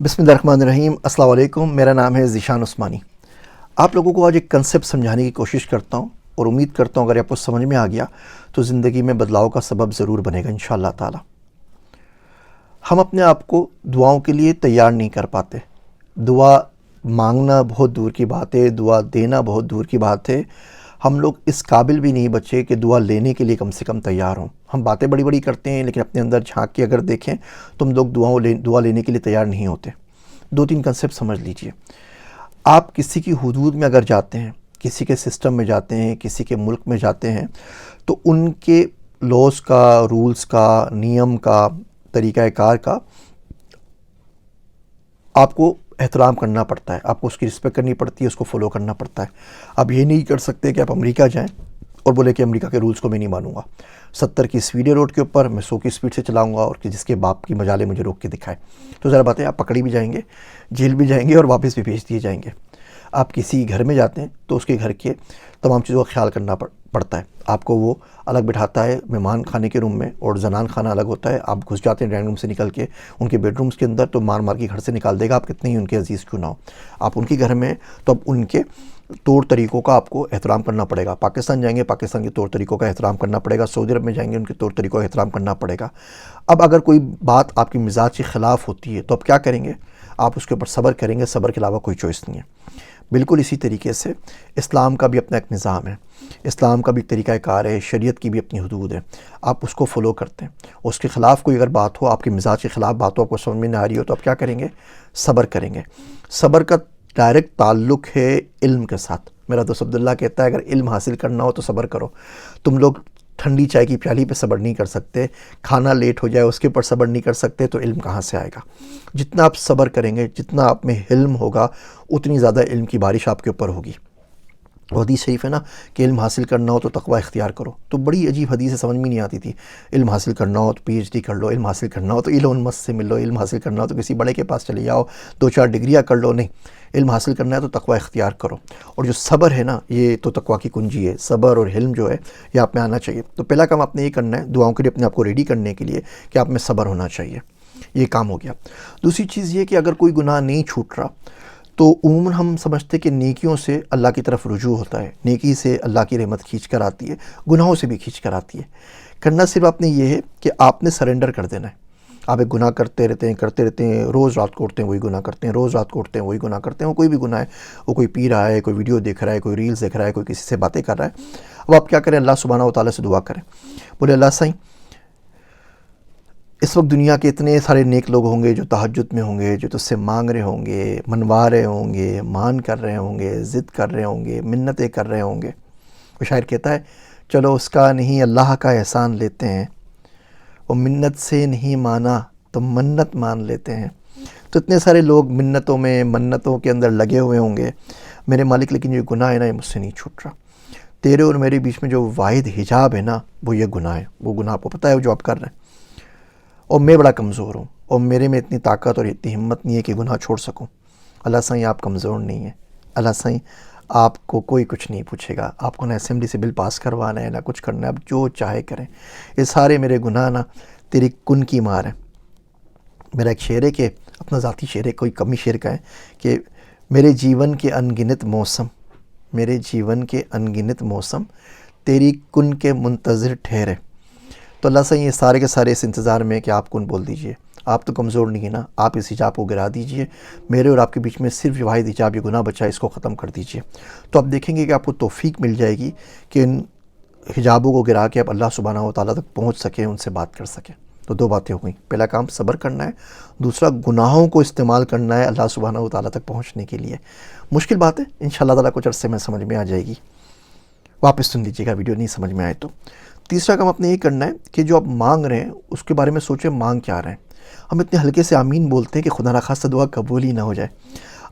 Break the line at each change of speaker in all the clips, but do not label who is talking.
बिस्मिल्लाहिर्रहमानिर्रहीम। अस्सलाम वालेकुम। मेरा नाम है ज़ीशान उस्मानी। आप लोगों को आज एक कंसेप्ट समझाने की कोशिश करता हूँ और उम्मीद करता हूँ अगर आपको समझ में आ गया तो ज़िंदगी में बदलाव का सबब ज़रूर बनेगा इंशाअल्लाह ताला। हम अपने आप को दुआओं के लिए तैयार नहीं कर पाते। दुआ मांगना बहुत दूर की बात है, दुआ देना बहुत दूर की बात है। हम लोग इस काबिल भी नहीं बचे कि दुआ लेने के लिए कम से कम तैयार हों। हम बातें बड़ी बड़ी करते हैं लेकिन अपने अंदर झांक के अगर देखें तो हम लोग दुआ लेने के लिए तैयार नहीं होते। दो तीन कंसेप्ट समझ लीजिए। आप किसी की हुदूद में अगर जाते हैं, किसी के सिस्टम में जाते हैं, किसी के मुल्क में जाते हैं तो उनके लॉज का, रूल्स का, नियम का, तरीक़ा कार का आपको एहतराम करना पड़ता है, आपको उसकी रिस्पेक्ट करनी पड़ती है, उसको फॉलो करना पड़ता है। आप ये नहीं कर सकते कि आप अमेरिका जाएं और बोले कि अमेरिका के रूल्स को मैं नहीं मानूंगा। 70 की स्पीड है रोड के ऊपर, मैं 100 की स्पीड से चलाऊंगा और कि जिसके बाप की मजाले मुझे रोक के दिखाए। तो ज़रा बातें, आप पकड़ी भी जाएंगे, जेल भी जाएंगे और वापस भी भेज दिए जाएंगे। आप किसी घर में जाते हैं तो उसके घर के तमाम चीज़ों का ख्याल करना पड़ता है। आपको वो अलग बिठाता है मेहमान खाने के रूम में और जनान खाना अलग होता है। आप घुस जाते हैं ड्राइंग रूम से निकल के उनके बेडरूम्स के अंदर तो मार मार के घर से निकाल देगा, आप कितने ही उनके अजीज़ क्यों ना हो। आप उनके घर में तो अब उनके तौर तरीक़ों का आपको एहतराम करना पड़ेगा। पाकिस्तान जाएंगे, पाकिस्तान के तौर तरीक़ों का एहतराम करना पड़ेगा। सऊदी अरब में जाएंगे, उनके तौर तरीक़ों का एहतराम करना पड़ेगा। अब अगर कोई बात आपकी मिजाज के ख़िलाफ़ होती है तो आप क्या करेंगे? आप उसके ऊपर सब्र करेंगे। सब्र के अलावा कोई चॉइस नहीं है। बिल्कुल इसी तरीके से इस्लाम का भी अपना एक निज़ाम है, इस्लाम का भी तरीक़ा कार है, शरीयत की भी अपनी हुदूद है। आप उसको फ़ॉलो करते हैं। उसके ख़िलाफ़ कोई अगर बात हो, आपके मिजाज के ख़िलाफ़ बात हो, आपको समझ में ना आ रही हो तो आप क्या करेंगे? सब्र करेंगे। सब्र का डायरेक्ट ताल्लुक़ है इल्म के साथ। मेरा दोस्त अब्दुल्ला कहता है अगर इल्म हासिल करना हो तो सब्र करो। तुम लोग ठंडी चाय की प्याली पे सब्र नहीं कर सकते, खाना लेट हो जाए उसके ऊपर सब्र नहीं कर सकते, तो इल्म कहाँ से आएगा? जितना आप सब्र करेंगे, जितना आप में हिल्म होगा, उतनी ज़्यादा इल्म की बारिश आपके ऊपर होगी। हदीस शरीफ है ना कि इल्म हासिल करना हो तो तकवा इख्तियार करो। तो बड़ी अजीब हदीस है, समझ में नहीं आती थी। इल्म हासिल करना हो तो PhD कर लो, इल्म हासिल करना हो तो इलोन मस्क से मिल लो, इल्म हासिल करना हो तो किसी बड़े के पास चले जाओ, 2-4 डिग्रियाँ कर लो। नहीं, इल्म हासिल करना है तो तकवा इख्तियार करो। और जो सब्र है ना, ये तो तकवा की कुंजी है। सब्र और हिल्म जो है ये आप में आना चाहिए। तो पहला काम आपने ये करना है दुआओं के लिए अपने आप को रेडी करने के लिए कि आप में सब्र होना चाहिए। ये काम हो गया। दूसरी चीज़ ये कि अगर कोई गुनाह नहीं छूट रहा तो उम्र हम समझते कि नेकियों से अल्लाह की तरफ रुजू होता है, नेकी से अल्लाह की रहमत खींच कर आती है, गुनाहों से भी खींच कर आती है। करना सिर्फ आपने ये है कि आपने सरेंडर कर देना है। आप एक गुनाह करते रहते हैं, रोज़ रात को उठते हैं वही गुनाह करते हैं, रोज़ रात को उठते हैं वही गुनाह करते हैं। वो कोई भी गुनाह है, वो कोई पी रहा है, कोई वीडियो देख रहा है, कोई रील्स देख रहा है, कोई किसी से बातें कर रहा है। अब आप क्या करें? अल्लाह सुब्हानहू व तआला से दुआ करें। बोले अल्लाह सही, इस वक्त दुनिया के इतने सारे नेक लोग होंगे जो तहज्जुद में होंगे, जो तुझसे मांग रहे होंगे, मनवा रहे होंगे, मान कर रहे होंगे, ज़िद कर रहे होंगे, मिन्नतें कर रहे होंगे। वो शायर कहता है चलो उसका नहीं अल्लाह का एहसान लेते हैं, वो मिन्नत से नहीं माना तो मन्नत मान लेते हैं। तो इतने सारे लोग मिन्नतों में, मन्नतों के अंदर लगे हुए होंगे, मेरे मालिक लेकिन ये गुनाह है ना, ये मुझसे नहीं छूट रहा। तेरे और मेरे बीच में जो वाहिद हिजाब है ना, वो ये गुनाह है। वो गुनाह आपको पता है जो आप कर रहे हैं, और मैं बड़ा कमज़ोर हूँ और मेरे में इतनी ताकत और इतनी हिम्मत नहीं है कि गुनाह छोड़ सकूँ। अल्लाह साईं आप कमज़ोर नहीं है। अल्लाह साईं आपको कोई कुछ नहीं पूछेगा। आपको ना असेंबली से बिल पास करवाना है, ना कुछ करना है, आप जो चाहे करें। ये सारे मेरे गुनाह ना तेरी कुन की मार है। मेरा एक शेर है कि अपना ज़ाती शेर है, कोई कमी शेर का है कि मेरे जीवन के अनगिनत मौसम, मेरे जीवन के अनगिनत मौसम तेरी कुन के मुंतज़िर ठहरे। तो अल्लाह से ये सारे के सारे इस इंतज़ार में कि आप कौन बोल दीजिए। आप तो कमज़ोर नहीं है ना, आप इस हिजाब को गिरा दीजिए। मेरे और आपके बीच में सिर्फ वाहिद हिजाब ये गुनाह बचा है, इसको ख़त्म कर दीजिए। तो आप देखेंगे कि आपको तौफ़ीक मिल जाएगी कि इन हिजाबों को गिरा के आप अल्लाह सुब्हानहू व तआला तक पहुँच सकें, उनसे बात कर सकें। तो दो बातें हो गई। पहला काम सब्र करना है, दूसरा गुनाहों को इस्तेमाल करना है अल्लाह सुब्हानहू व तआला तक पहुँचने के लिए। मुश्किल बात है, इंशाअल्लाह ताला कुछ अरसे में समझ में आ जाएगी। वापस सुन लीजिएगा वीडियो नहीं समझ में आए तो। तीसरा काम आपने ये करना है कि जो आप मांग रहे हैं उसके बारे में सोचें, मांग क्या रहे हैं। हम इतने हल्के से आमीन बोलते हैं कि खुदा न खास्ता दुआ कबूल ही ना हो जाए।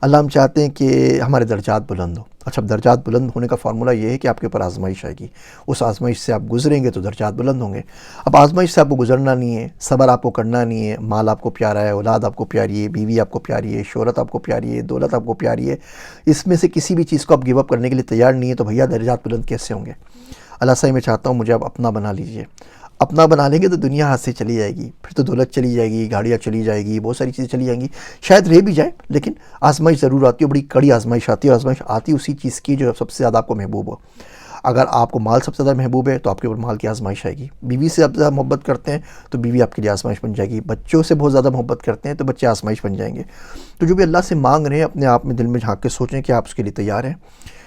अल्लाह हम चाहते हैं कि हमारे दर्जात बुलंद हो। अच्छा, दर्जात बुलंद होने का फार्मूला ये है कि आपके ऊपर आजमाइश आएगी, उस आजमाइश से आप गुजरेंगे तो दर्जात बुलंद होंगे। अब आजमाइश से आपको गुजरना नहीं है, सब्र आपको करना नहीं है, माल आपको प्यारा है, औलाद आपको प्यारी है, बीवी आपको प्यारी है, शोहरत आपको प्यारी है, दौलत आपको प्यारी है, इसमें से किसी भी चीज़ को आप गिव अप करने के लिए तैयार नहीं है, तो भैया दर्जात बुलंद कैसे होंगे? अल्लाह सही मैं चाहता हूँ मुझे आप अपना बना लीजिए, اپنا بنا لیں گے تو دنیا ہاتھ سے چلی جائے گی، پھر تو دولت چلی جائے گی، گاڑیاں چلی جائے گی، بہت ساری چیزیں چلی جائیں گی، شاید رہ بھی جائیں، لیکن آزمائش ضرور آتی ہے، بڑی کڑی آزمائش آتی ہے، اور آزمائش آتی اسی چیز کی جو سب سے زیادہ آپ کو محبوب ہو۔ اگر آپ کو مال سب سے زیادہ محبوب ہے تو آپ کے اوپر مال کی آزمائش آئے گی، بیوی سے آپ زیادہ محبت کرتے ہیں تو بیوی آپ کے لیے آزمائش بن جائے گی، بچوں سے بہت زیادہ محبت کرتے ہیں تو بچے آزمائش بن جائیں گے۔ تو جو بھی اللہ سے مانگ رہے ہیں اپنے آپ میں دل میں جھانک کے سوچیں کہ آپ اس کے لیے تیار ہیں،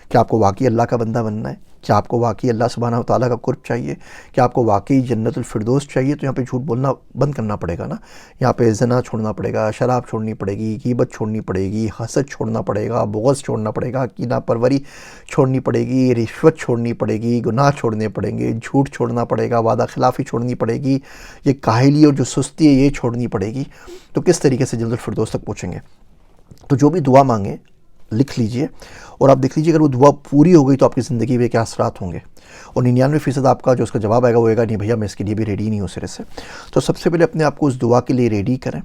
کہ آپ کو واقعی اللہ کا بندہ بننا ہے، کیا آپ کو واقعی اللہ سبحانہ و تعالیٰ کا قرب چاہیے، کہ آپ کو واقعی جنت الفردوس چاہیے، تو یہاں پہ جھوٹ بولنا بند کرنا پڑے گا نا، یہاں پہ زنا چھوڑنا پڑے گا، شراب چھوڑنی پڑے گی، غیبت چھوڑنی پڑے گی، حسد چھوڑنا پڑے گا، بغض چھوڑنا پڑے گا، کینہ پروری چھوڑنی پڑے گی، رشوت چھوڑنی پڑے گی، گناہ چھوڑنے پڑیں گے، جھوٹ چھوڑنا پڑے گا، وعدہ خلافی چھوڑنی پڑے گی، یہ کاہلی اور جو سستی ہے یہ چھوڑنی پڑے گی۔ تو کس طریقے سے جنت الفردوس تک پہنچیں گے؟ تو جو بھی دعا مانگیں لکھ لیجئے، اور آپ دیکھ لیجئے اگر وہ دعا پوری ہو گئی تو آپ کی زندگی میں کیا اثرات ہوں گے، اور 99% آپ کا جو اس کا جواب آئے گا وہ ہوئے گا نہیں بھیا میں اس کے لیے بھی ریڈی نہیں ہوں سرے سے۔ تو سب سے پہلے اپنے آپ کو اس دعا کے لیے ریڈی کریں۔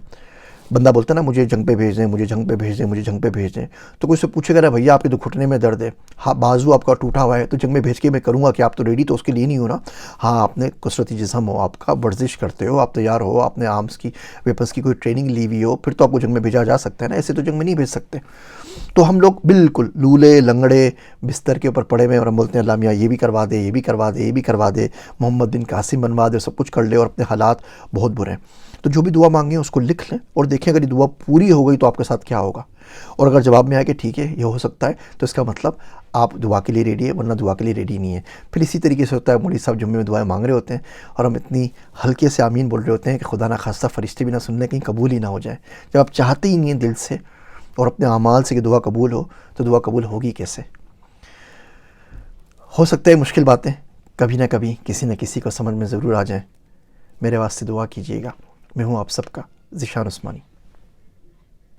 بندہ بولتا ہے نا مجھے جنگ پہ بھیج دیں، مجھے جنگ پہ بھیج دیں، مجھے جنگ پہ بھیج دیں، تو کوئی سے پوچھے گا نا بھیا آپ کے تو گھٹنے میں درد ہے، ہاں بازو آپ کا ٹوٹا ہوا ہے، تو جنگ میں بھیج کے میں کروں گا کہ آپ تو ریڈی تو اس کے لیے نہیں ہو نا؟ ہاں آپ نے کثرتی جسم ہو، آپ کا ورزش کرتے ہو، آپ تیار ہو، آپ نے آرمز کی ویپنس کی کوئی ٹریننگ لی ہوئی ہو، پھر تو آپ کو جنگ میں بھیجا جا سکتا ہے نا، ایسے تو جنگ میں نہیں بھیج سکتے۔ تو ہم لوگ بالکل لولے لنگڑے بستر کے اوپر پڑے ہوئے اور ہم بولتے ہیں اللہ میاں یہ بھی کروا دے، یہ بھی کروا دے، یہ بھی کروا دے، محمد بن قاسم بنوا دے، سب کچھ کر لے، اور اپنے حالات بہت برے ہیں۔ تو جو بھی دعا مانگیں اس کو لکھ لیں اور دیکھیں اگر یہ دعا پوری ہو گئی تو آپ کے ساتھ کیا ہوگا، اور اگر جواب میں آئے کہ ٹھیک ہے یہ ہو سکتا ہے تو اس کا مطلب آپ دعا کے لیے ریڈی ہے، ورنہ دعا کے لیے ریڈی نہیں ہے۔ پھر اسی طریقے سے ہوتا ہے مولوی صاحب جمعے میں دعائیں مانگ رہے ہوتے ہیں اور ہم اتنی ہلکے سے آمین بول رہے ہوتے ہیں کہ خدا نہ خواستہ فرشتے بھی نہ سن لیں، کہیں قبول ہی نہ ہو جائے۔ جب آپ چاہتے ہی نہیں ہیں دل سے اور اپنے اعمال سے کہ دعا قبول ہو، تو دعا قبول ہوگی کیسے؟ ہو سکتا ہے مشکل باتیں کبھی نہ کبھی کسی نہ کسی کو سمجھ میں ضرور آ جائیں۔ میرے واسطے دعا کیجیے گا۔ میں ہوں آپ سب کا ذیشان عثمانی۔